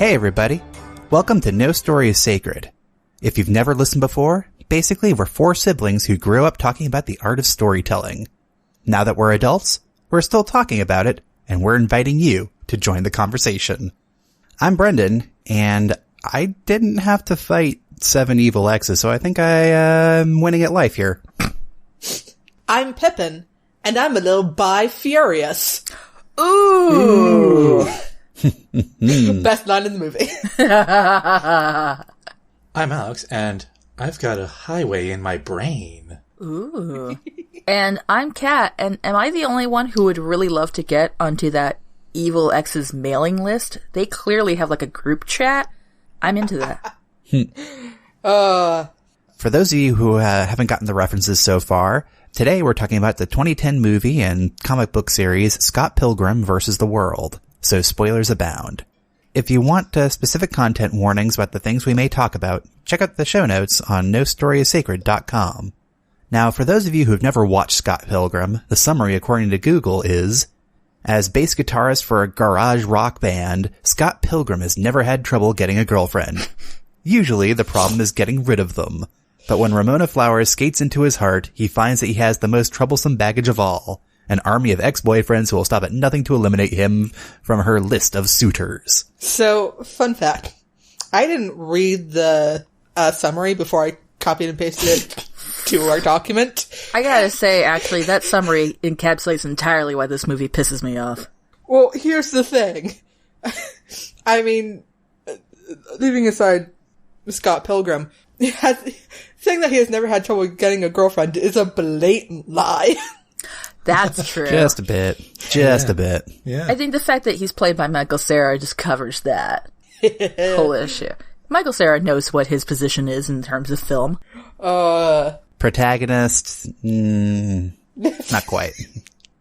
Hey everybody, welcome to No Story is Sacred. If you've never listened before, basically we're four siblings who grew up talking about the art of storytelling. Now that we're adults, we're still talking about it, and we're inviting you to join the conversation. I'm Brendan, and I didn't have to fight 7 evil exes, so I think I'm winning at life here. I'm Pippin, and I'm a little bi-furious. Ooh! Best line in the movie. I'm Alex, and I've got a highway in my brain. Ooh. And I'm Kat, and am I the only one who would really love to get onto that evil ex's mailing list? They clearly have like a group chat. I'm into that. For those of you who haven't gotten the references so far, today we're talking about the 2010 movie and comic book series Scott Pilgrim vs. the World, so spoilers abound. If you want specific content warnings about the things we may talk about, check out the show notes on nostoryissacred.com. Now, for those of you who've never watched Scott Pilgrim, the summary according to Google is, as bass guitarist for a garage rock band, Scott Pilgrim has never had trouble getting a girlfriend. Usually, the problem is getting rid of them. But when Ramona Flowers skates into his heart, he finds that he has the most troublesome baggage of all, an army of ex-boyfriends who will stop at nothing to eliminate him from her list of suitors. So, fun fact. I didn't read the summary before I copied and pasted it to our document. I gotta say, actually, that summary encapsulates entirely why this movie pisses me off. Well, here's the thing. I mean, leaving aside Scott Pilgrim, saying that he has never had trouble getting a girlfriend is a blatant lie. That's true. Just a bit. A bit. Yeah. I think the fact that he's played by Michael Cera just covers that whole issue. Michael Cera knows what his position is in terms of film. Protagonist, not quite.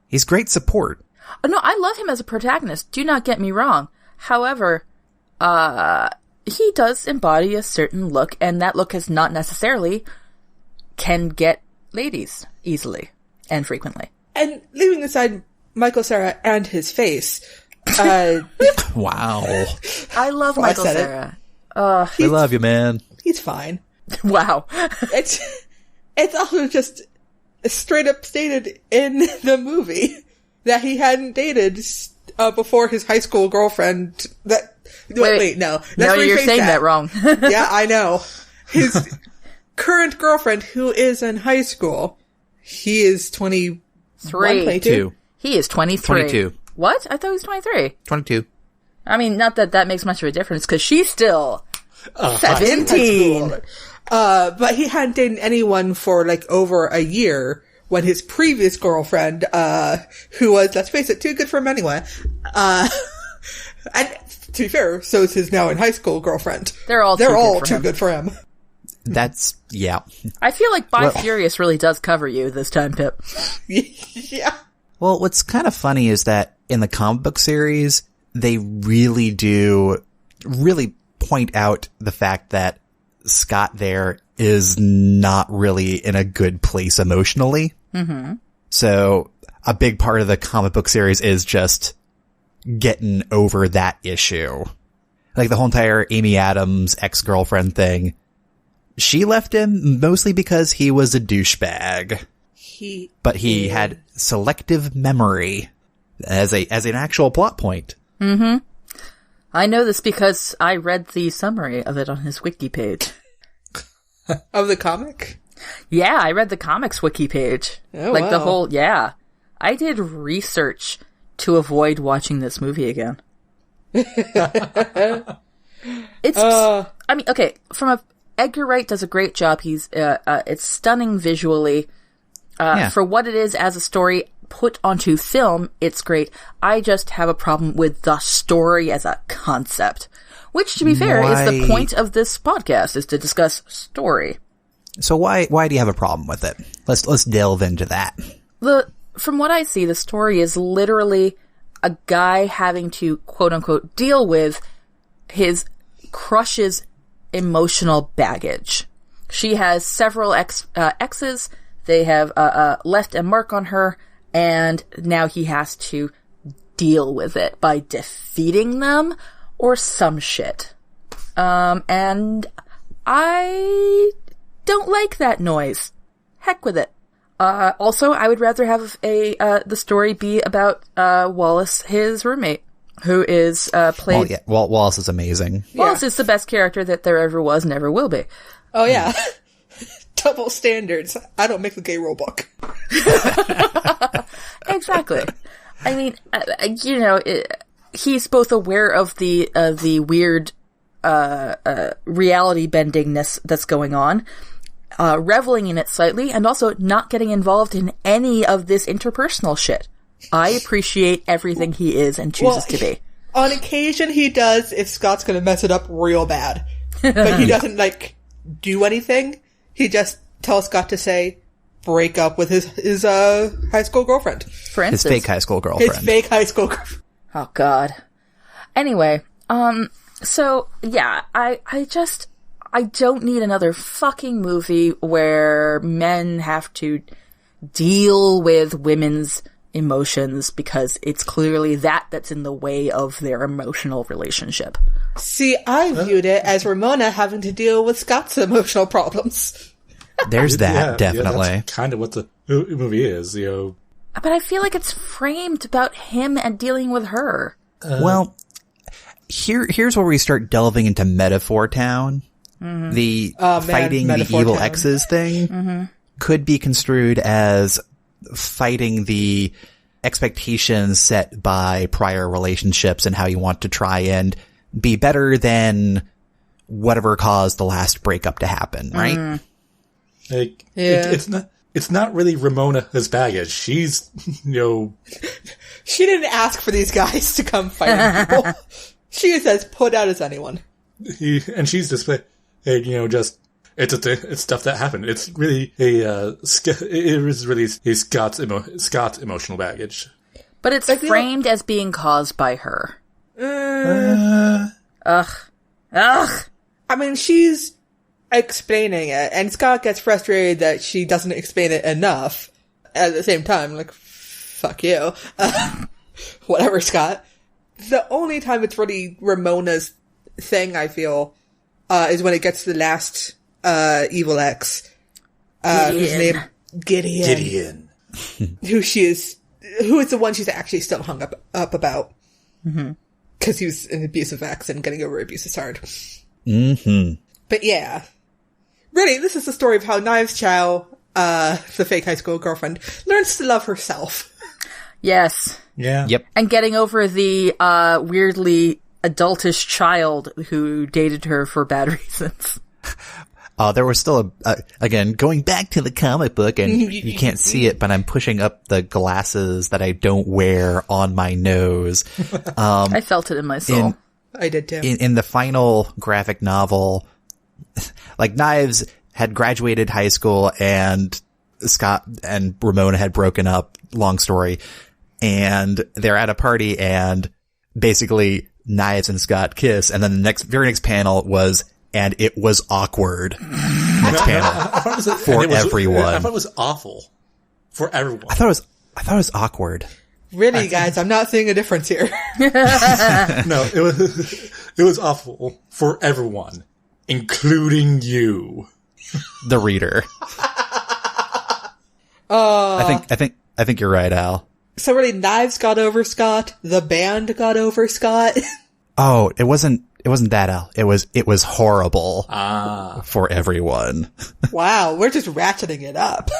He's great support. Oh, no, I love him as a protagonist. Do not get me wrong. However, he does embody a certain look, and that look is not necessarily can get ladies easily and frequently. And leaving aside Michael Cera and his face, Wow. I love Well, I Michael said it. Cera. We love you, man. he's fine. Wow. It's also just straight up stated in the movie that he hadn't dated before his high school girlfriend. Wait, no. No, you're saying that wrong. Yeah, I know. His current girlfriend, who is in high school, he is 22. He is 23. 22. What? I thought he was 23. 22. I mean, not that that makes much of a difference, because she's still 17. But he hadn't dated anyone for like over a year when his previous girlfriend, who was, let's face it, too good for him anyway, and to be fair, so is his now in high school girlfriend. They're all too good for him. That's, yeah. I feel like Bi-Furious really does cover you this time, Pip. Yeah. Well, what's kind of funny is that in the comic book series, they really point out the fact that Scott there is not really in a good place emotionally. Mm-hmm. So a big part of the comic book series is just getting over that issue. Like the whole entire Amy Adams ex-girlfriend thing. She left him mostly because he was a douchebag. But he had selective memory as an actual plot point. Mm-hmm. I know this because I read the summary of it on his wiki page. Of the comic? Yeah, I read the comics wiki page. Oh, like wow. the whole, yeah. I did research to avoid watching this movie again. I mean, okay, Edgar Wright does a great job. It's stunning visually. For what it is as a story put onto film, it's great. I just have a problem with the story as a concept. Which, to be fair, is the point of this podcast, is to discuss story. So why do you have a problem with it? Let's delve into that. From what I see, the story is literally a guy having to, quote unquote, deal with his crush's emotional baggage. She has several exes. They have left a mark on her, and now he has to deal with it by defeating them or some shit. And I don't like that noise. Heck with it. Also, I would rather have the story be about Wallace, his roommate, who is played... Wallace is amazing. Wallace is the best character that there ever was and ever will be. Oh, yeah. Double standards. I don't make the gay rule book. Exactly. I mean, he's both aware of the weird reality bendingness that's going on, reveling in it slightly, and also not getting involved in any of this interpersonal shit. I appreciate everything he is and chooses to be. On occasion, he does if Scott's going to mess it up real bad. But he doesn't, do anything. He just tells Scott to say, break up with his high school girlfriend. For instance. His fake high school girlfriend. His fake high school girlfriend. Oh, God. Anyway, so, yeah, I don't need another fucking movie where men have to deal with women's emotions because it's clearly that's in the way of their emotional relationship. See, I viewed it as Ramona having to deal with Scott's emotional problems. There's that, definitely. Yeah, that's kind of what the movie is, But I feel like it's framed about him and dealing with her. Well, here's where we start delving into metaphor town. Mm-hmm. The fighting the evil town. Exes thing could be construed as fighting the expectations set by prior relationships and how you want to try and be better than whatever caused the last breakup to happen, right? It's not really Ramona's baggage. She's, She didn't ask for these guys to come fighting people. She is as put out as anyone. And she's just, it's stuff that happened. It's really Scott's emotional baggage. But it's framed as being caused by her. Ugh. I mean, she's explaining it, and Scott gets frustrated that she doesn't explain it enough. At the same time, fuck you. Whatever, Scott. The only time it's really Ramona's thing, I feel, is when it gets to the last evil ex, whose name Gideon. who is the one she's actually still hung up about. Mm-hmm. Because he was an abusive ex, and getting over abuse is hard. Mm-hmm. But yeah. Really, this is the story of how Knives Chow, the fake high school girlfriend, learns to love herself. Yes. Yeah. Yep. And getting over the weirdly adultish child who dated her for bad reasons. There was still again, going back to the comic book, and you can't see it, but I'm pushing up the glasses that I don't wear on my nose. I felt it in my soul. I did too. In the final graphic novel, Knives had graduated high school and Scott and Ramona had broken up, long story, and they're at a party and basically Knives and Scott kiss, and then the very next panel was, and it was awkward. Next panel. For everyone. I thought it was awful. For everyone. I thought it was awkward. Really, guys, I'm not seeing a difference here. No, it was awful for everyone, including you. The reader. I think you're right, Al. So really, Knives got over Scott, the band got over Scott. Oh, it wasn't that, Al. It was horrible for everyone. Wow, we're just ratcheting it up.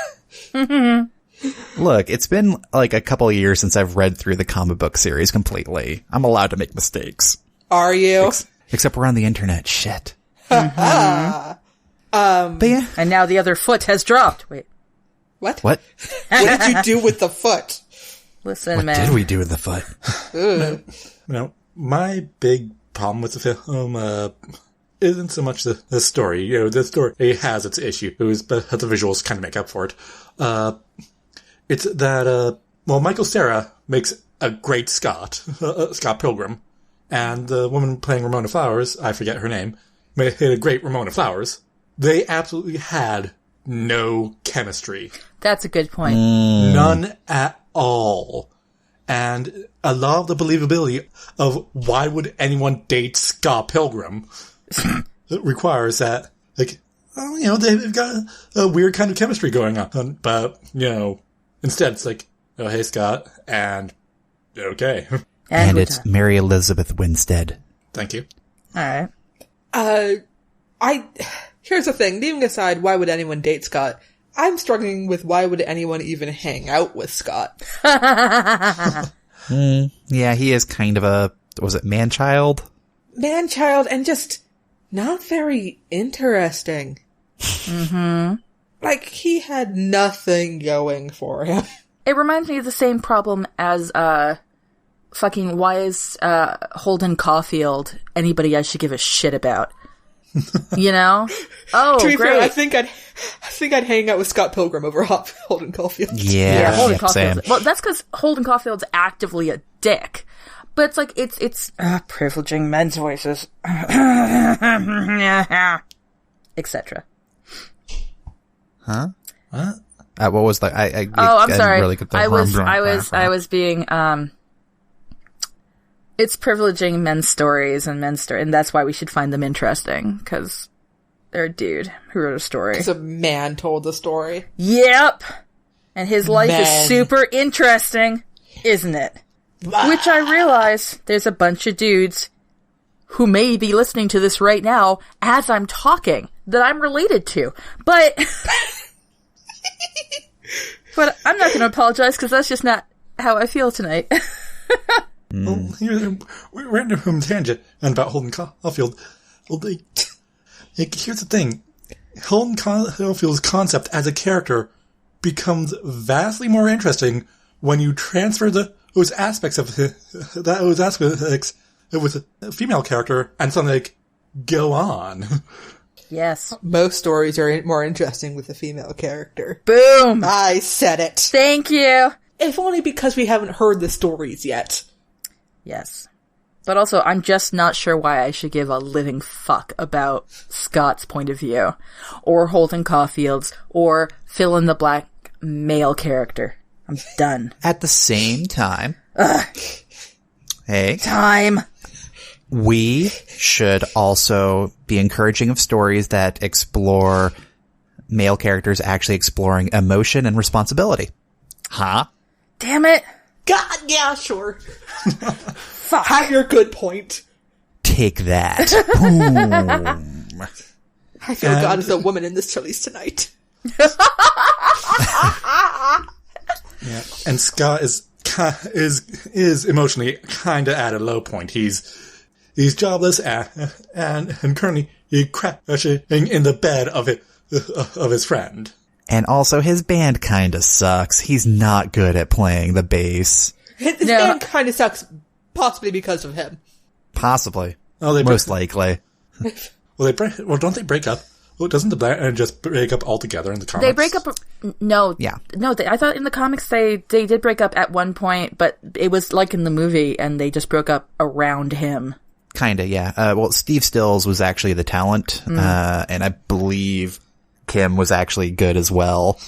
Look, it's been a couple of years since I've read through the comic book series completely. I'm allowed to make mistakes. Are you? Except we're on the internet. Shit. But yeah. And now the other foot has dropped. Wait. What? What did you do with the foot? Listen, what man. did we do with the foot? My big problem with the film isn't so much the story. The story has its issue, but the visuals kind of make up for it. It's that, Michael Cera makes a great Scott Pilgrim, and the woman playing Ramona Flowers, I forget her name, made a great Ramona Flowers. They absolutely had no chemistry. That's a good point. None at all. And a lot of the believability of why would anyone date Scott Pilgrim requires that, like, oh, you know, they've got a weird kind of chemistry going on. But, you know, instead it's like, oh, hey, Scott, and okay. And it's Mary Elizabeth Winstead. Thank you. All right. Here's the thing. Leaving aside why would anyone date Scott, I'm struggling with why would anyone even hang out with Scott. Yeah, he is kind of a, was it man-child? Man-child, and just not very interesting. Mm-hmm. Like, he had nothing going for him. It reminds me of the same problem as, fucking, why is, Holden Caulfield anybody I should give a shit about? You know? Oh, to be great. fair, I think I'd hang out with Scott Pilgrim over Holden Caulfield. Yeah, Holden Caulfield. same. Well, that's because Holden Caulfield's actively a dick. But it's like, it's privileging men's voices. Etc. Huh? What? What was the, I'm sorry. Really I was being, it's privileging men's stories and and that's why we should find them interesting, because they're a dude who wrote a story. Because a man told the story. Yep! And his life is super interesting, isn't it? Which I realize there's a bunch of dudes who may be listening to this right now as I'm talking that I'm related to. But but I'm not going to apologize because that's just not how I feel tonight. Well, we ran into a tangent and about Holden Caulfield. Well, here's the thing. Holden Caulfield's concept as a character becomes vastly more interesting when you transfer those aspects of those aspects with a female character and something like go on. Yes. Most stories are more interesting with a female character. Boom! I said it. Thank you! If only because we haven't heard the stories yet. Yes. But also, I'm just not sure why I should give a living fuck about Scott's point of view, or Holden Caulfield's, or fill in the black male character. I'm done. At the same time, hey, we should also be encouraging of stories that explore male characters actually exploring emotion and responsibility. Huh? Damn it! God, yeah, sure. Fuck. Have your good point. Take that. Boom. I feel God is a woman in this Chili's tonight. Yeah, and Scott is emotionally kind of at a low point. He's jobless and currently crashing in the bed of his friend. And also, his band kind of sucks. He's not good at playing the bass. His band kind of sucks, possibly because of him. Possibly. Oh, most likely. Well, don't they break up? Well, doesn't the band just break up altogether in the comics? They break up. No. Yeah. No, I thought in the comics they did break up at one point, but it was like in the movie, and they just broke up around him. Kinda, yeah. Well, Steve Stills was actually the talent, and I believe Kim was actually good as well.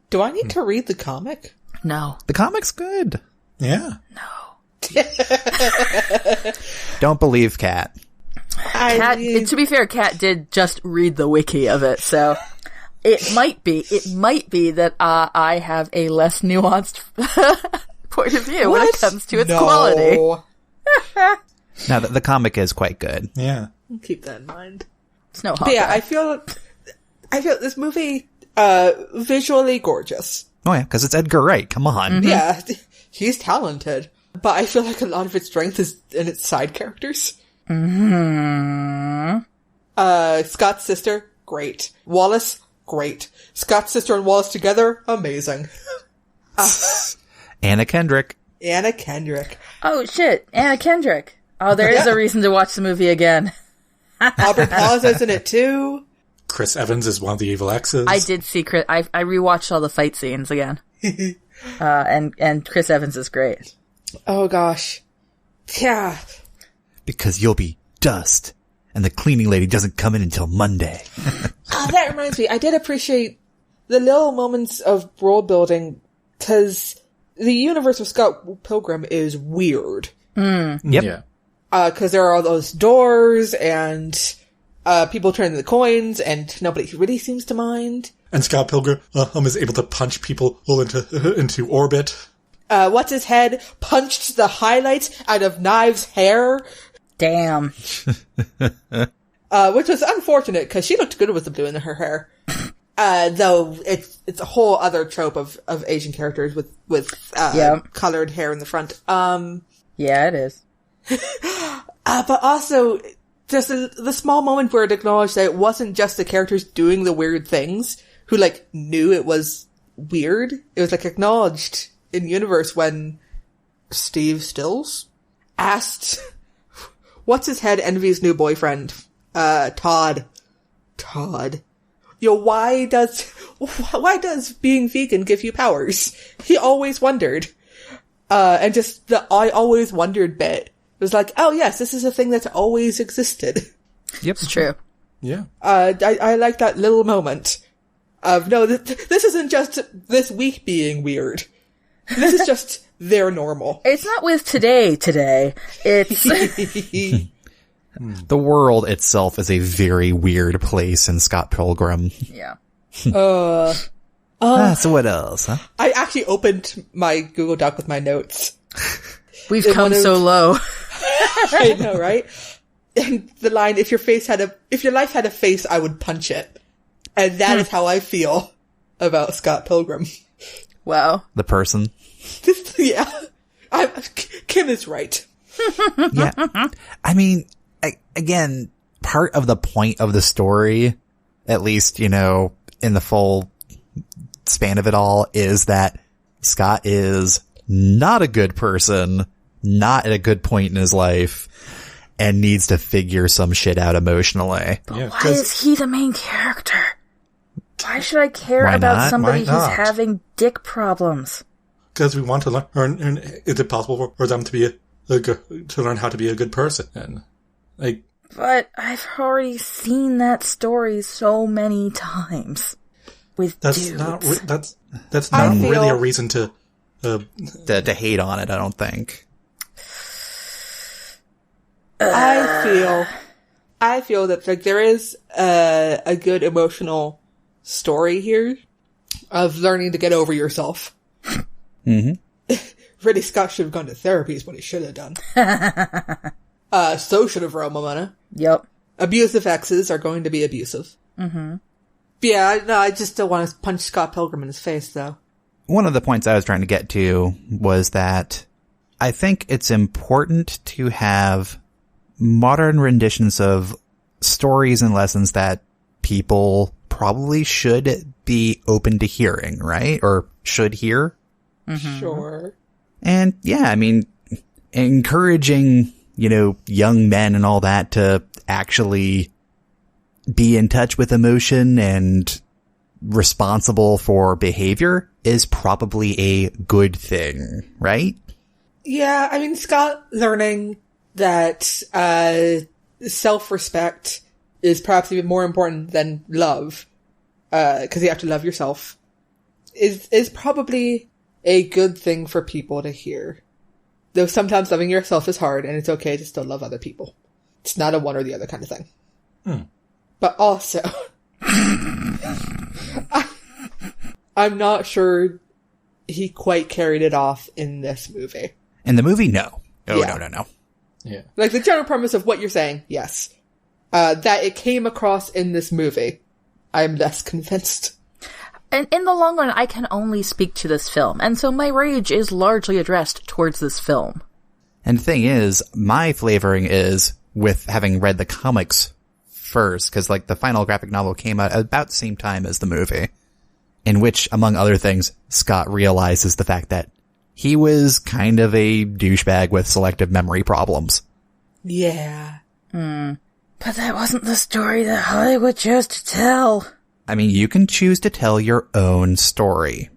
Do I need to read the comic? No. The comic's good. Yeah. No. Don't believe Kat. Kat, to be fair, Kat did just read the wiki of it, so it might be that I have a less nuanced point of view when it comes to its quality. No, the comic is quite good. Yeah. Keep that in mind. It's no Hawkeye. Yeah, I feel this movie visually gorgeous. Oh yeah, because it's Edgar Wright. Come on. Mm-hmm. Yeah, he's talented, but I feel like a lot of its strength is in its side characters. Mm-hmm. Scott's sister, great. Wallace, great. Scott's sister and Wallace together, amazing. Anna Kendrick. Oh shit, Anna Kendrick. Oh, there is a reason to watch the movie again. Aubrey Plaza's in it too. Chris Evans is one of the evil exes. I did see Chris. I rewatched all the fight scenes again. And Chris Evans is great. Oh gosh. Yeah. Because you'll be dust, and the cleaning lady doesn't come in until Monday. That reminds me, I did appreciate the little moments of world building, because the universe of Scott Pilgrim is weird. Yep. Yeah. Cause there are all those doors and, people turning the coins and nobody really seems to mind. And Scott Pilgrim, is able to punch people into orbit. What's his head punched the highlights out of Knives' hair. Damn. Which was unfortunate because she looked good with the blue in her hair. Though it's a whole other trope of Asian characters with colored hair in the front. Yeah, it is. But also just the small moment where it acknowledged that it wasn't just the characters doing the weird things who like knew it was weird. It was like acknowledged in universe when Steve Stills asked, what's his head Envy's new boyfriend? Todd. Why does being vegan give you powers? He always wondered. And just the I always wondered bit was like, oh yes, this is a thing that's always existed. Yep. It's true. Yeah. I like that little moment of, no, this isn't just this week being weird. This is just their normal. It's not with today. It's... The world itself is a very weird place in Scott Pilgrim. Yeah. So what else, huh? I actually opened my Google Doc with my notes. We've come so low. I know, right? And the line, if your life had a face, I would punch it. And that is how I feel about Scott Pilgrim. Wow. The person. Yeah. Kim is right. Yeah. I mean, again, part of the point of the story, at least, in the full span of it all, is that Scott is not a good person, not at a good point in his life, and needs to figure some shit out emotionally. But why is he the main character? Why should I care about somebody who's having dick problems? Because we want to learn, is it possible for them to be to learn how to be a good person? And, but I've already seen that story so many times with dudes. That's not really a reason to hate on it, I don't think. I feel that like there is a good emotional story here of learning to get over yourself. Mm-hmm. Really, Scott should have gone to therapy is what he should have done. So should have Romana. Yep. Abusive exes are going to be abusive. Mm-hmm. Yeah, no, I just still want to punch Scott Pilgrim in his face, though. One of the points I was trying to get to was that I think it's important to have modern renditions of stories and lessons that people probably should be open to hearing, right? Or should hear. Mm-hmm. Sure. And yeah, I mean, encouraging, young men and all that to actually be in touch with emotion and responsible for behavior is probably a good thing, right? Yeah, I mean, Scott learning that self-respect is perhaps even more important than love, because you have to love yourself, is probably a good thing for people to hear. Though sometimes loving yourself is hard, and it's okay to still love other people. It's not a one or the other kind of thing. But also, I'm not sure he quite carried it off in this movie. In the movie, no. Oh, Yeah. No. yeah. Like, the general premise of what you're saying, yes. That it came across in this movie, I'm less convinced. And in the long run, I can only speak to this film, and so my rage is largely addressed towards this film. And the thing is, my flavoring is with having read the comics first, because the final graphic novel came out about the same time as the movie, in which, among other things, Scott realizes the fact that he was kind of a douchebag with selective memory problems. Yeah. But that wasn't the story that Hollywood chose to tell. I mean, you can choose to tell your own story.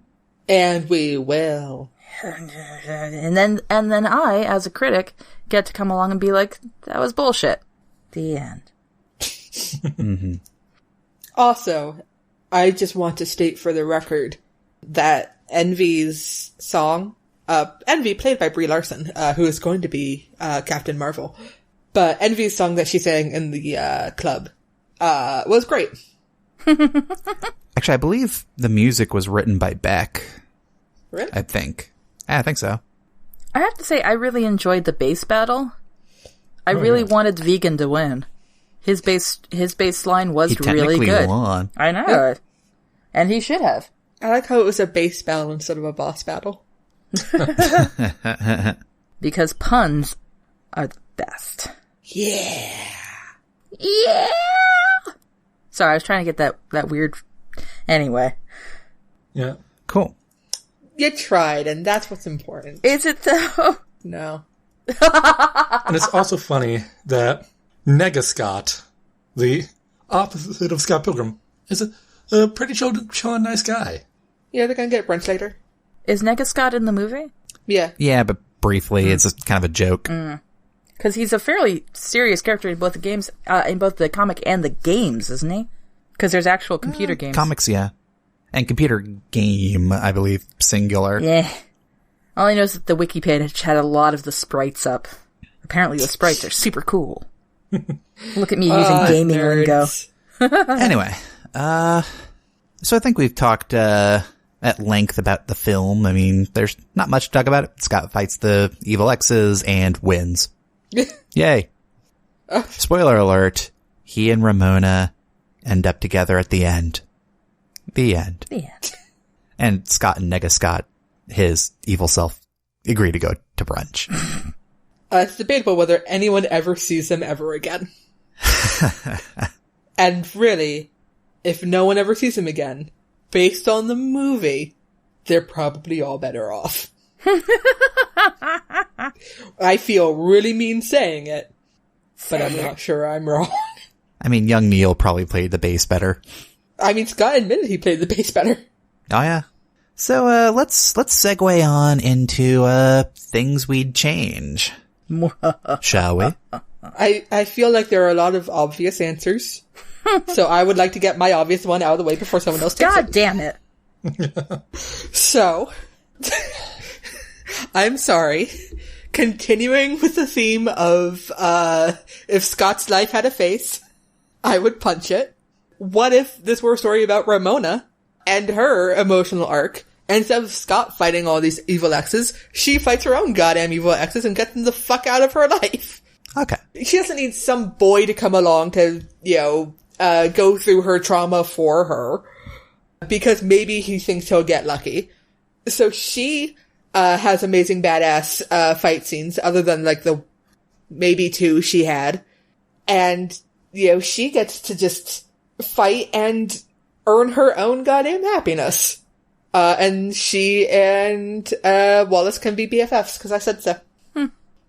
And we will. And then I, as a critic, get to come along and be like, that was bullshit. The end. Mm-hmm. Also, I just want to state for the record that Envy's song Envy, played by Brie Larson, who is going to be Captain Marvel. But Envy's song that she sang in the club was great. Actually, I believe the music was written by Beck. Really? I think so. I have to say, I really enjoyed the bass battle. I really wanted Vegan to win. His bass line was really good. Won. I know. And he should have. I like how it was a bass battle instead of a boss battle. Because puns are the best. Yeah. Yeah! Sorry, I was trying to get that weird... Anyway. Yeah. Cool. You tried, and that's what's important. Is it though? No. And it's also funny that Nega Scott, the opposite of Scott Pilgrim, is a pretty chill and nice guy. Yeah, they're gonna get brunch later. Is Nega Scott in the movie? Yeah. Yeah, but briefly, it's kind of a joke. Because he's a fairly serious character in both the games, in both the comic and the games, isn't he? Because there's actual computer games. Comics, yeah. And computer game, I believe, singular. Yeah. All I know is that the wiki page had a lot of the sprites up. Apparently the sprites are super cool. Look at me using gaming lingo. Anyway, so I think we've talked at length about the film. I mean, there's not much to talk about it. Scott fights the evil X's and wins. Yay. Spoiler alert, he and Ramona end up together at the end. The end. Yeah. And Scott and Nega Scott, his evil self, agree to go to brunch. It's debatable whether anyone ever sees them ever again. And really, if no one ever sees him again, based on the movie, they're probably all better off. I feel really mean saying it, but I'm not sure I'm wrong. I mean, young Neil probably played the bass better. I mean, Scott admitted he played the bass better. Oh yeah. So let's segue on into things we'd change. Shall we? I feel like there are a lot of obvious answers. So I would like to get my obvious one out of the way before someone else takes it. God damn it. So, I'm sorry. Continuing with the theme of, if Scott's life had a face, I would punch it. What if this were a story about Ramona and her emotional arc? And instead of Scott fighting all these evil exes, she fights her own goddamn evil exes and gets them the fuck out of her life. Okay. She doesn't need some boy to come along to, go through her trauma for her. Because maybe he thinks he'll get lucky. So she, has amazing badass, fight scenes, other than like the maybe two she had. And, she gets to just fight and earn her own goddamn happiness. And she and, Wallace can be BFFs, because I said so.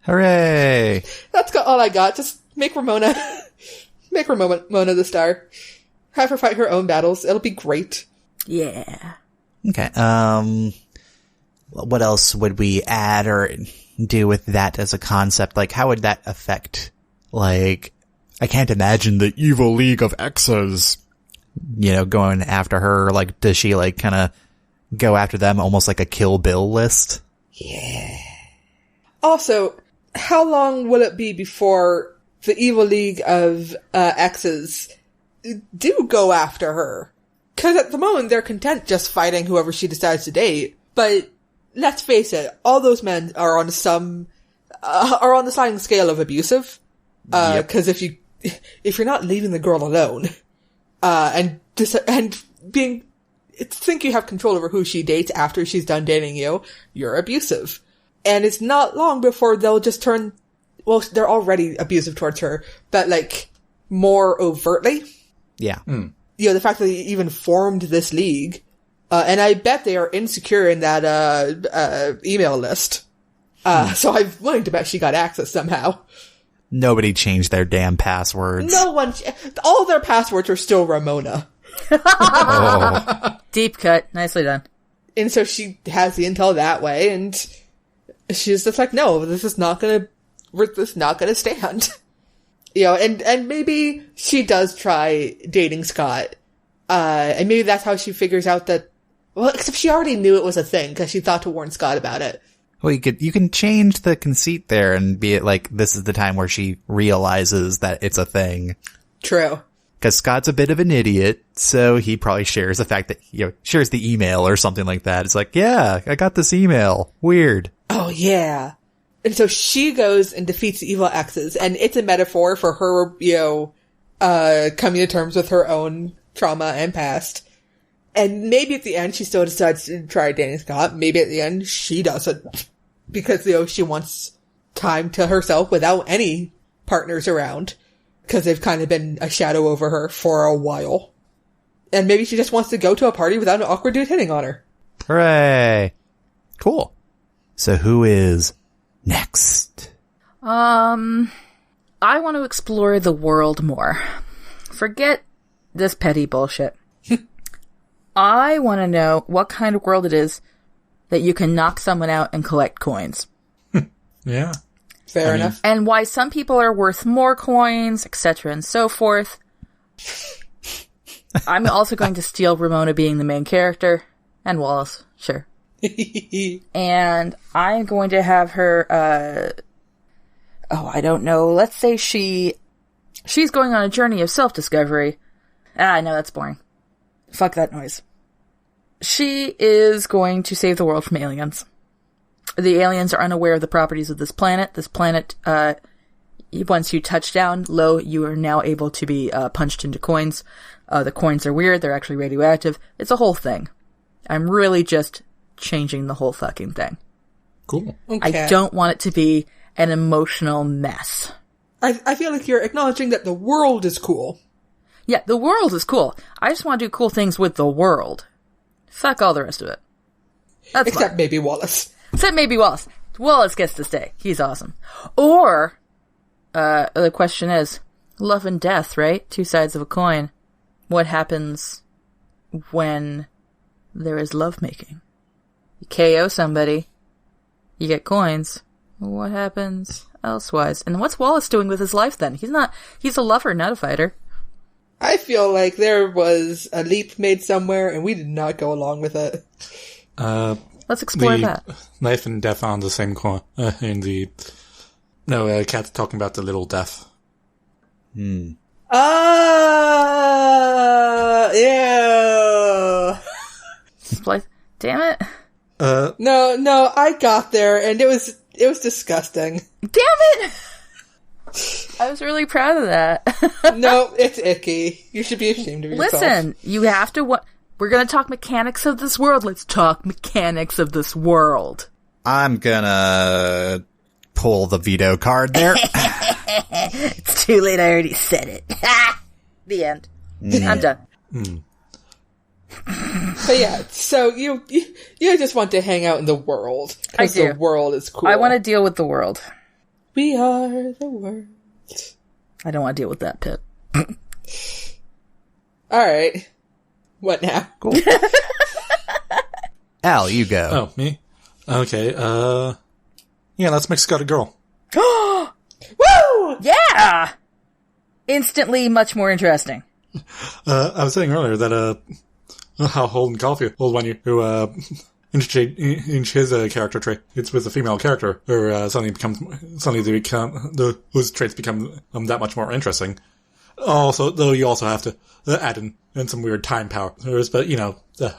Hooray! That's all I got. Just make Ramona Ramona the star. Have her fight her own battles. It'll be great. Yeah. Okay. What else would we add or do with that as a concept? Like, how would that affect, like, I can't imagine the evil League of Exes, going after her. Like, does she, like, kind of go after them almost like a Kill Bill list? Yeah. Also, how long will it be before the evil League of Exes do go after her? Because at the moment, they're content just fighting whoever she decides to date. But let's face it, all those men are on the sliding scale of abusive. Because if you're not leaving the girl alone, and think you have control over who she dates after she's done dating you, you're abusive. And it's not long before they'll just turn, well, they're already abusive towards her, but like, more overtly. Yeah. The fact that they even formed this league, and I bet they are insecure in that, email list. So I'm willing to bet she got access somehow. Nobody changed their damn passwords. No one, all their passwords are still Ramona. Deep cut. Nicely done. And so she has the intel that way, and she's just like, no, this is not gonna stand. And maybe she does try dating Scott. And maybe that's how she figures out that, well, except she already knew it was a thing, because she thought to warn Scott about it. Well, you can change the conceit there and be it like, this is the time where she realizes that it's a thing. True. Because Scott's a bit of an idiot, so he probably shares the fact that, shares the email or something like that. It's like, yeah, I got this email. Weird. Oh, yeah. And so she goes and defeats the evil exes, and it's a metaphor for her, coming to terms with her own trauma and past. And maybe at the end she still decides to try dating Scott. Maybe at the end she doesn't. Because, she wants time to herself without any partners around. Because they've kind of been a shadow over her for a while. And maybe she just wants to go to a party without an awkward dude hitting on her. Hooray. Cool. So who is next? I want to explore the world more. Forget this petty bullshit. I want to know what kind of world it is that you can knock someone out and collect coins. Yeah. Fair enough. And why some people are worth more coins, etc. and so forth. I'm also going to steal Ramona being the main character. And Wallace, sure. And I'm going to have her, I don't know. Let's say she's going on a journey of self-discovery. No, that's boring. Fuck that noise. She is going to save the world from aliens. The aliens are unaware of the properties of this planet. This planet, once you touch down low, you are now able to be punched into coins. The coins are weird. They're actually radioactive. It's a whole thing. I'm really just changing the whole fucking thing. Cool. Okay. I don't want it to be an emotional mess. I feel like you're acknowledging that the world is cool. Yeah, the world is cool. I just want to do cool things with the world. Fuck all the rest of it. That's Except fine. maybe Wallace. Except maybe Wallace. Wallace gets to stay. He's awesome. Or, the question is, love and death, right? Two sides of a coin. What happens when there is lovemaking? You KO somebody, you get coins. What happens elsewise? And what's Wallace doing with his life then? He's a lover, not a fighter. I feel like there was a leap made somewhere and we did not go along with it. Let's explore that. Life and death on the same coin. Kat's talking about the little death. Yeah. Damn it. No, I got there and it was disgusting. Damn it! I was really proud of that. No, it's icky. You should be ashamed of yourself. Listen, you have to we're gonna talk mechanics of this world. Let's talk mechanics of this world. I'm gonna pull the veto card there. It's too late, I already said it. The end. I'm done. But yeah, so you just want to hang out in the world. I Because do. the world is cool. I want to deal with the world. We are the world. I don't want to deal with that, Pip. Alright. What now? Cool. Al, you go. Oh, me? Okay, yeah, let's make Scott a girl. Woo! Yeah! Instantly much more interesting. I was saying earlier that, how Holden Caulfield, who introduced his character trait, it's with a female character, or whose traits become that much more interesting. Also, though, you also have to add in some weird time power. But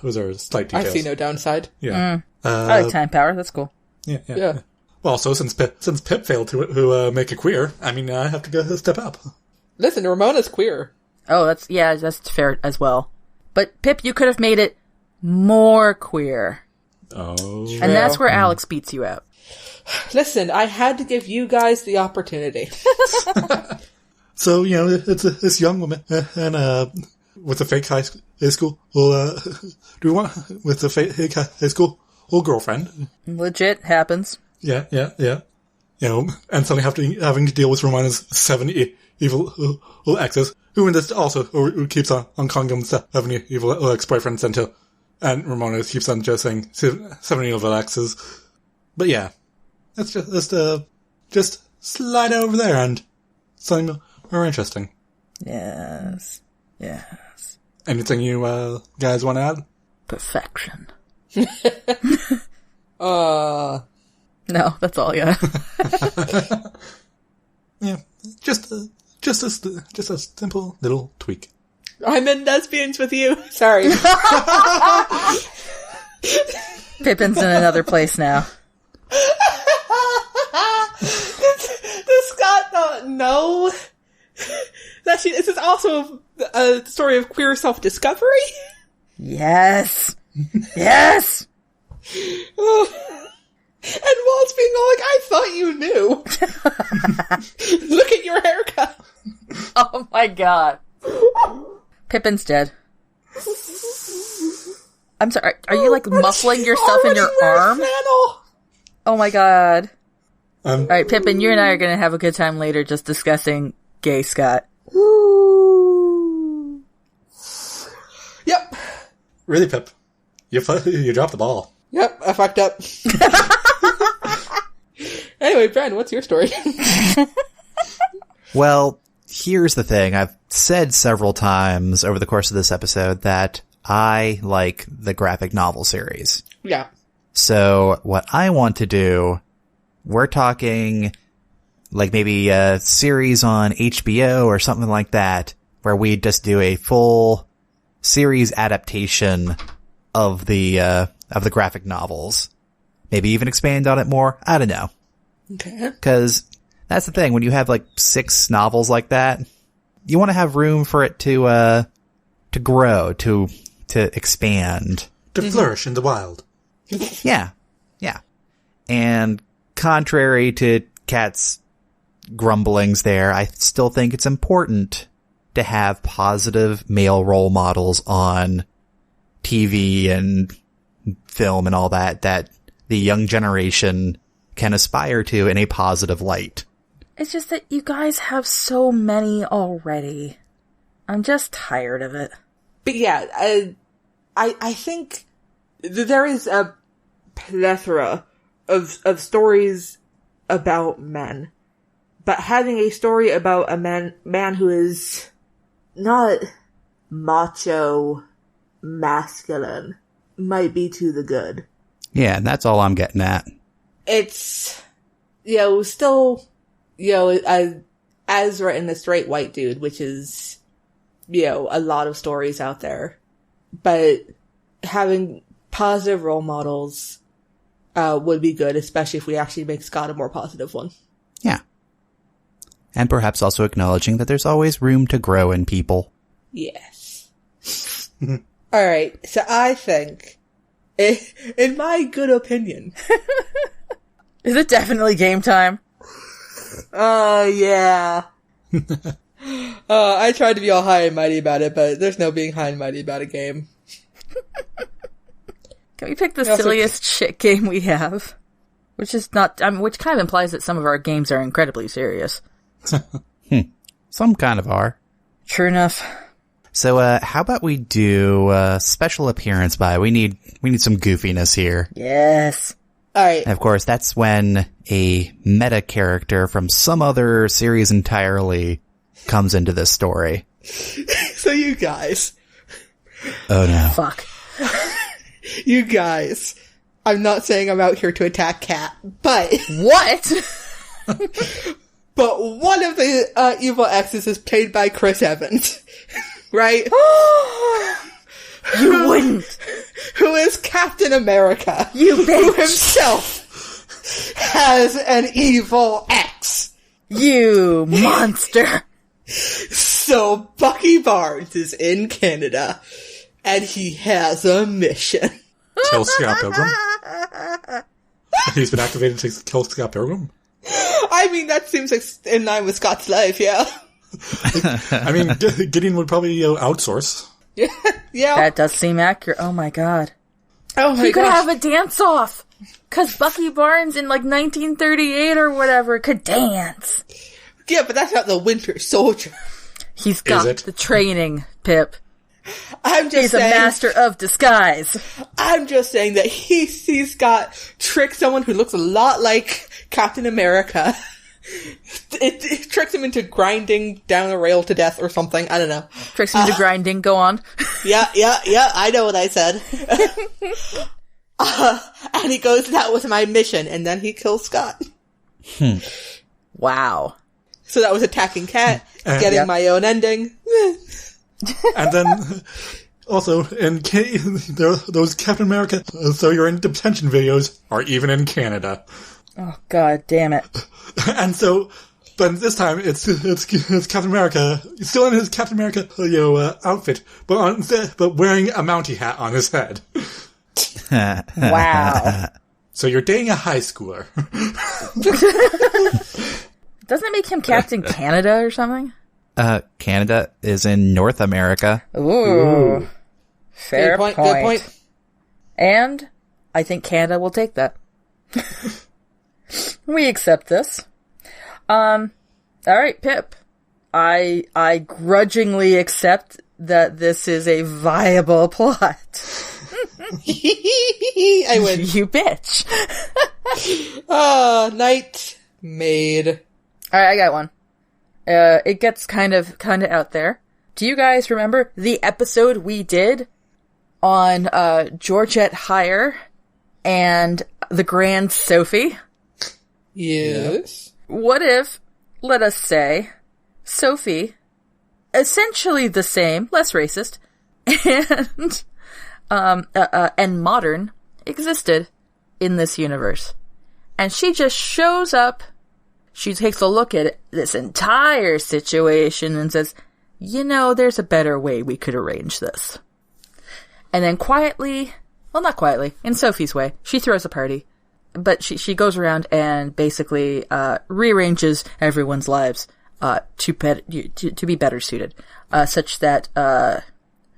those are slight details. I see no downside. Yeah. I like time power. That's cool. Yeah. Well, so since Pip failed to make a queer, I have to go step up. Listen, Ramona's queer. Oh, that's fair as well. But Pip, you could have made it more queer. Oh. And that's where Alex beats you out. Listen, I had to give you guys the opportunity. So, it's this young woman, and, with a fake high school, with a fake high school, girlfriend. Legit happens. Yeah. And suddenly having to deal with Ramona's 7 evil exes, who in this also, who keeps on calling them 7 evil ex-boyfriends until, and Ramona keeps on just saying 7 evil exes. But yeah, that's just slide over there and something more interesting. Yes. Anything you guys want to add? Perfection. No, that's all, yeah. Yeah, just a simple little tweak. I'm in lesbians with you. Sorry. Pippin's in another place now. Does Scott not know that this is also a story of queer self-discovery? Yes. Yes. And Walt's being all like, I thought you knew. Look at your haircut. Oh my god. Pippin's dead. I'm sorry, are you like muffling yourself in your arm? Flannel. Oh my god. Alright, Pippin, you and I are gonna have a good time later just discussing gay Scott. Yep. Really, Pip? You dropped the ball. Yep, I fucked up. Anyway, Brad, what's your story? Well, here's the thing. I've said several times over the course of this episode that I like the graphic novel series. Yeah. So what I want to do, we're talking like maybe a series on HBO or something like that, where we just do a full series adaptation of the graphic novels. Maybe even expand on it more. I don't know. Okay. Because that's the thing. When you have like 6 novels like that, you want to have room for it to grow, to expand. To flourish in the wild. Yeah. Yeah. And contrary to Kat's grumblings there, I still think it's important to have positive male role models on TV and film and all that the young generation can aspire to in a positive light. It's just that you guys have so many already. I'm just tired of it. But yeah, I think there is a plethora of stories about men. But having a story about a man who is not macho, masculine, might be to the good. Yeah, that's all I'm getting at. It's, still, as written a straight white dude, which is, a lot of stories out there. But having positive role models would be good, especially if we actually make Scott a more positive one. Yeah. And perhaps also acknowledging that there's always room to grow in people. Yes. Alright, so I think, in my good opinion... Is it definitely game time? Yeah. I tried to be all high and mighty about it, but there's no being high and mighty about a game. Can we pick the silliest shit game we have? Which is not, which kind of implies that some of our games are incredibly serious. Some kind of are. True enough. So, how about we do special appearance by? We need some goofiness here. Yes. Alright. And of course, that's when a meta character from some other series entirely comes into this story. So you guys. Oh no. Fuck. You guys. I'm not saying I'm out here to attack Kat, but... What? But one of the evil exes is played by Chris Evans. Right? You wouldn't. Who is Captain America. You bitch. Who himself has an evil ex. You monster. So Bucky Barnes is in Canada, and he has a mission. Kill Scott Pilgrim? He's been activated to kill Scott Pilgrim? I mean, that seems like in line with Scott's life, yeah. I mean, Gideon would probably outsource. Yeah. That does seem accurate. Oh my god. Oh my He could gosh. have a dance-off. Cause Bucky Barnes in like 1938 or whatever could dance. Yeah, but that's not the Winter Soldier. He's got the training, Pip. He's a master of disguise. I'm just saying that he's got tricked someone who looks a lot like Captain America. It tricks him into grinding down a rail to death or something. I don't know. Tricks him into grinding. Go on. Yeah. I know what I said. And he goes, that was my mission. And then he kills Scott. Wow. So that was attacking Cat, getting my own ending. And then, also, those Captain America, so you're in detention videos are even in Canada. Oh, God damn it. And so, but this time, it's Captain America, he's still in his Captain America, outfit, but wearing a Mountie hat on his head. Wow. So you're dating a high schooler. Doesn't it make him Captain Canada or something? Canada is in North America. Ooh. Fair Good point. And I think Canada will take that. We accept this. All right, Pip. I grudgingly accept that this is a viable plot. I win. You bitch. Night Maid. All right, I got one. It gets kind of out there. Do you guys remember the episode we did on Georgette Heyer and the Grand Sophie? Yes. What if, let us say, Sophie, essentially the same, less racist, and modern, existed in this universe. And she just shows up, she takes a look at this entire situation and says, there's a better way we could arrange this. And then quietly, well, not quietly, in Sophie's way, she throws a party. But she goes around and basically rearranges everyone's lives to be better suited, such that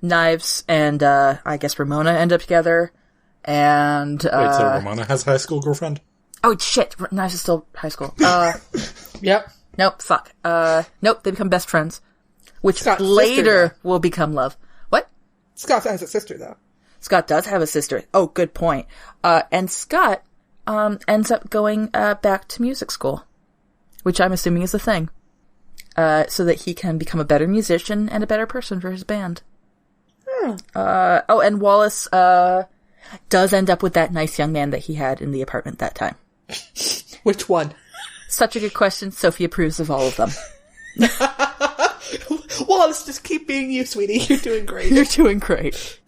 Knives and I guess Ramona end up together. And wait, so Ramona has a high school girlfriend? Oh shit! Knives is still high school. Yep. Nope. Fuck. Nope. They become best friends, which Scott's later sister, will become love. What? Scott has a sister, though. Scott does have a sister. Oh, good point. And Scott ends up going back to music school, which I'm assuming is a thing, so that he can become a better musician and a better person for his band. And Wallace does end up with that nice young man that he had in the apartment that time. Which one? Such a good question. Sophie approves of all of them. Wallace, just keep being you, sweetie. You're doing great. You're doing great.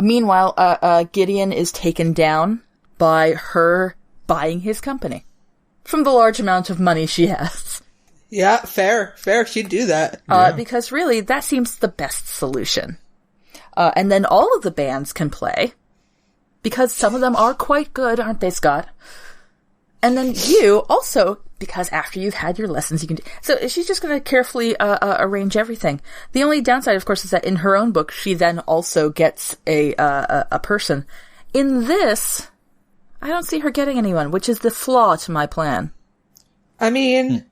Meanwhile, Gideon is taken down by her buying his company from the large amount of money she has. Yeah, fair. She'd do that. Because really, that seems the best solution. And then all of the bands can play, because some of them are quite good, aren't they, Scott? And then you also, because after you've had your lessons, you can do... So she's just going to carefully arrange everything. The only downside, of course, is that in her own book, she then also gets a person. In this, I don't see her getting anyone, which is the flaw to my plan. I mean...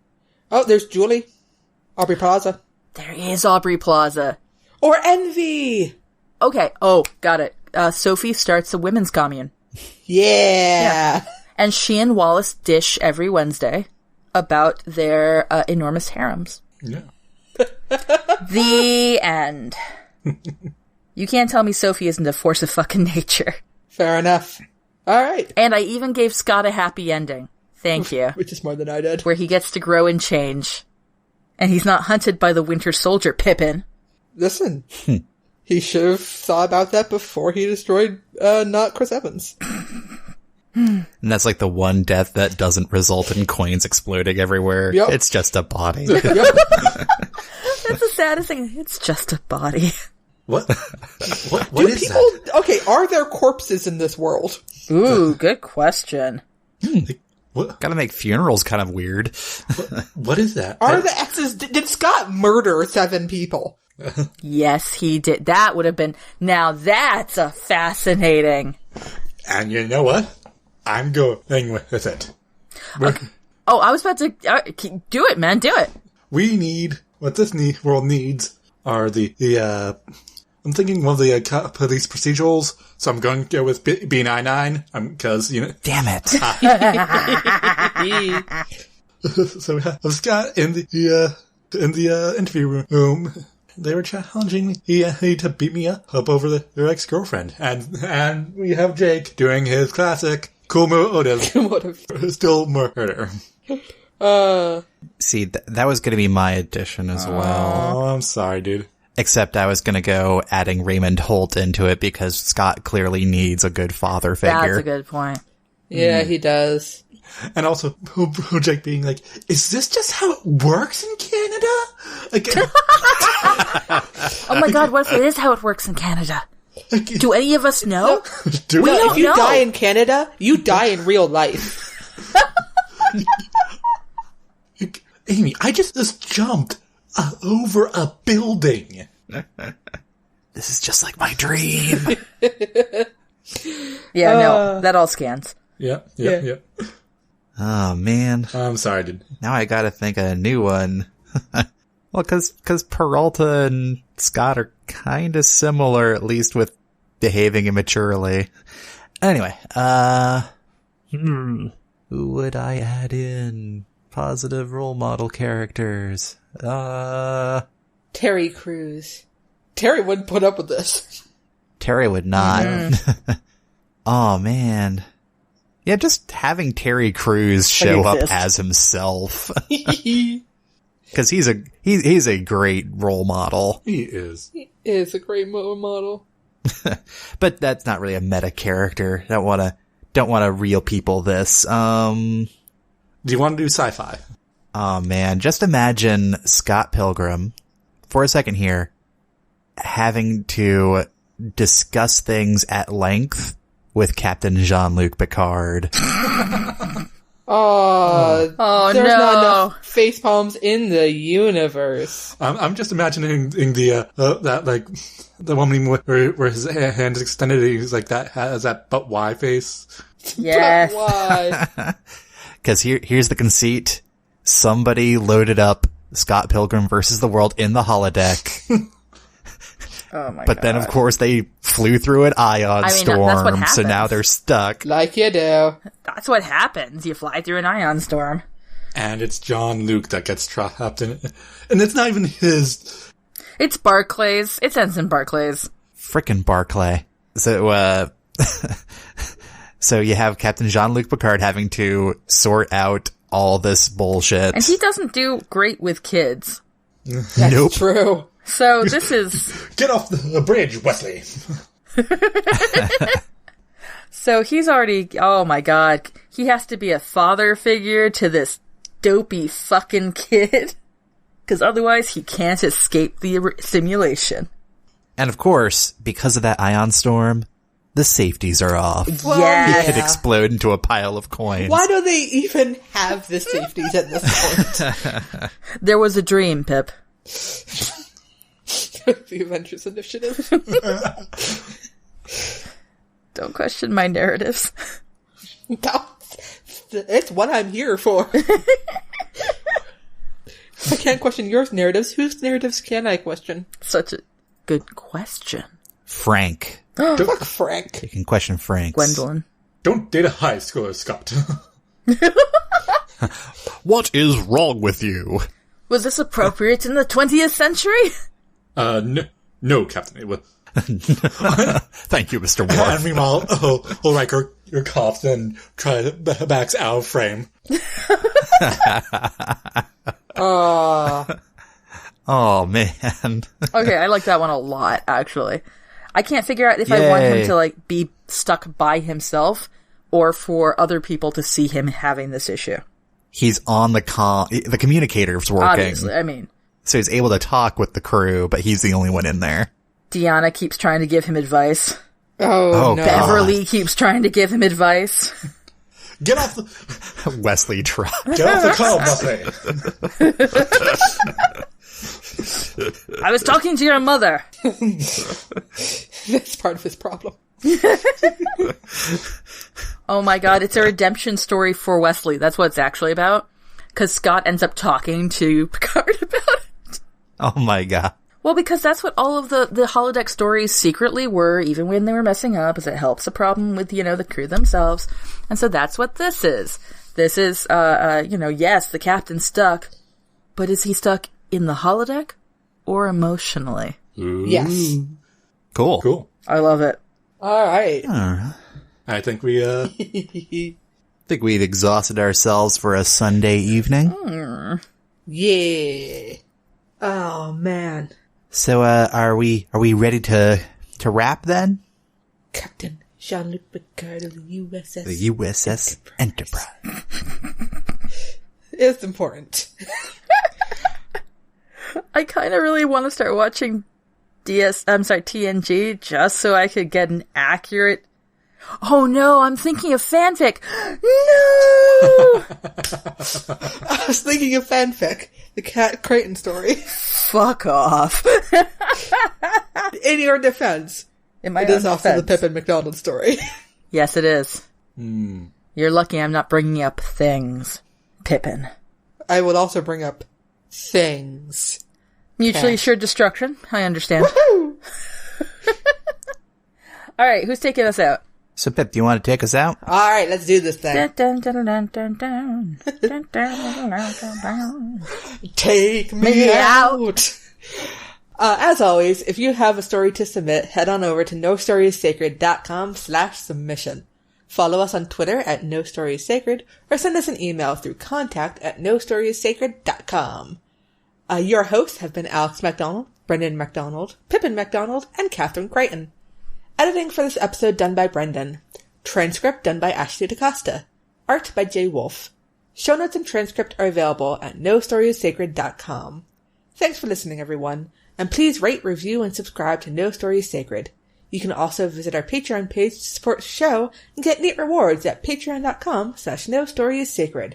Oh, there's Julie. Aubrey Plaza. There is Aubrey Plaza. Or Envy! Okay. Oh, got it. Sophie starts a women's commune. Yeah. And she and Wallace dish every Wednesday about their enormous harems. Yeah. The end. You can't tell me Sophie isn't a force of fucking nature. Fair enough. All right. And I even gave Scott a happy ending. Thank you. Which is more than I did. Where he gets to grow and change. And he's not hunted by the Winter Soldier, Pippin. Listen. He should have thought about that before he destroyed not Chris Evans. And that's like the one death that doesn't result in coins exploding everywhere. Yep. It's just a body. Yep. That's the saddest thing. It's just a body. What? What is people, that? Okay, are there corpses in this world? Ooh, good question. What? Gotta make funerals kind of weird. What is that? Are the X's... Did Scott murder 7 people? Yes, he did. That would have been... Now that's a fascinating... And you know what? I'm going with it. Okay. Oh, I was about to... do it, man. Do it. We need... What this world needs are the I'm thinking one of the police procedurals, so I'm going to go with B99, because, Damn it. So we have Scott in the interview room, they were challenging me to beat me up over their ex-girlfriend. And we have Jake doing his classic cool motive. Still murder. See, that was going to be my addition as well. Oh, I'm sorry, dude. Except I was going to go adding Raymond Holt into it because Scott clearly needs a good father figure. That's a good point. Yeah, he does. And also, Jake being like, is this just how it works in Canada? Like, oh my god, what if it is how it works in Canada? Do any of us know? If you die in Canada, you die in real life. Amy, I just jumped over a building. This is just like my dream. Yeah, no, that all scans. Yep. Oh, man. I'm sorry, dude. Now I gotta think of a new one. Well, cause Peralta and Scott are kinda similar, at least with behaving immaturely. Anyway, who would I add in? Positive role model characters. Terry Crews. Terry wouldn't put up with this. Terry would not. Oh, man. Yeah, just having Terry Crews show up as himself. Because he's a great role model. He is. He is a great role model. But that's not really a meta character. Don't want to real people this. Do you want to do sci-fi? Oh man, just imagine Scott Pilgrim, for a second here, having to discuss things at length with Captain Jean-Luc Picard. There's no. not enough face palms in the universe. I'm just imagining the one where his hand is extended. He's like that, has that but why face. Yes. But why? Because here's the conceit: somebody loaded up Scott Pilgrim versus the World in the holodeck. Oh my god. But then, of course, they flew through an ion storm, that's what happens. so now they're stuck. Like you do. That's what happens. You fly through an ion storm. And it's Jean-Luc that gets trapped in it. And it's not even his. It's Barclays. It's Ensign Barclays. Frickin' Barclay. So, so you have Captain Jean-Luc Picard having to sort out all this bullshit. And he doesn't do great with kids. Nope. True. So this is... Get off the bridge, Wesley. So he's already... Oh my god. He has to be a father figure to this dopey fucking kid. Because otherwise he can't escape the simulation. And of course, because of that ion storm, the safeties are off. Well, yes. He could explode into a pile of coins. Why do they even have the safeties at this point? There was a dream, Pip. The Avengers Initiative. Don't question my narratives. No, it's what I'm here for. I can't question your narratives. Whose narratives can I question? Such a good question. Frank. Fuck Frank. You can question Frank's. Gwendolyn. Don't date a high schooler, Scott. What is wrong with you? Was this appropriate in the 20th century? No, Captain. It was. Thank you, Mr. Worf. And meanwhile, Riker coughs and tries to backs out of frame. Oh, man. Okay, I like that one a lot, actually. I can't figure out if I want him to, like, be stuck by himself or for other people to see him having this issue. He's on the communicator's working. Obviously, I mean. So he's able to talk with the crew, but he's the only one in there. Deanna keeps trying to give him advice. Oh no. Beverly keeps trying to give him advice. Get off the... Wesley tries. Get off the call, Wesley. I was talking to your mother. That's part of his problem. Oh my god, it's a redemption story for Wesley. That's what it's actually about. Because Scott ends up talking to Picard about it. Oh my god. Well, because that's what all of the holodeck stories secretly were, even when they were messing up, is it helps a problem with, the crew themselves. And so that's what this is. This is, yes, the captain's stuck. But is he stuck in the holodeck? or emotionally. Ooh. Yes. Cool. I love it. All right. I think we, think we've exhausted ourselves for a Sunday evening. Yeah. Oh, man. So, are we ready to wrap then? Captain Jean-Luc Picard of the USS. The USS Enterprise. It's important. I kind of really want to start watching TNG just so I could get an accurate... Oh no, I'm thinking of fanfic. No! I was thinking of fanfic. The Cat Creighton story. Fuck off. In your defense. It is also the Pippin McDonald story. Yes, it is. You're lucky I'm not bringing up things, Pippin. I would also bring up things. Mutually assured destruction. I understand. Woohoo! All right, who's taking us out? So, Pip, do you want to take us out? All right, let's do this thing. Take me out. As always, if you have a story to submit, head on over to nostoriessacred.com/submission. Follow us on Twitter at nostoriessacred, or send us an email through contact@nostoriessacred.com. Your hosts have been Alex MacDonald, Brendan MacDonald, Pippin MacDonald, and Catherine Creighton. Editing for this episode done by Brendan. Transcript done by Ashley DaCosta. Art by Jay Wolfe. Show notes and transcript are available at nostoriessacred.com. Thanks for listening, everyone, and please rate, review, and subscribe to No Story is Sacred. You can also visit our Patreon page to support the show and get neat rewards at patreon.com/nostoriessacred.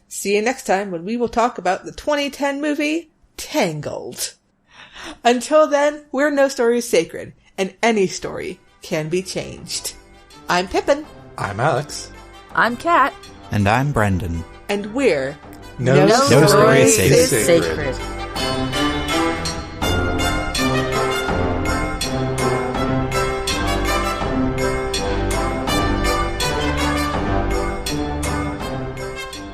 See you next time when we will talk about the 2010 movie, Tangled. Until then, we're No Story is Sacred, and any story can be changed. I'm Pippin. I'm Alex. I'm Kat. And I'm Brendan. And we're No Story is Sacred.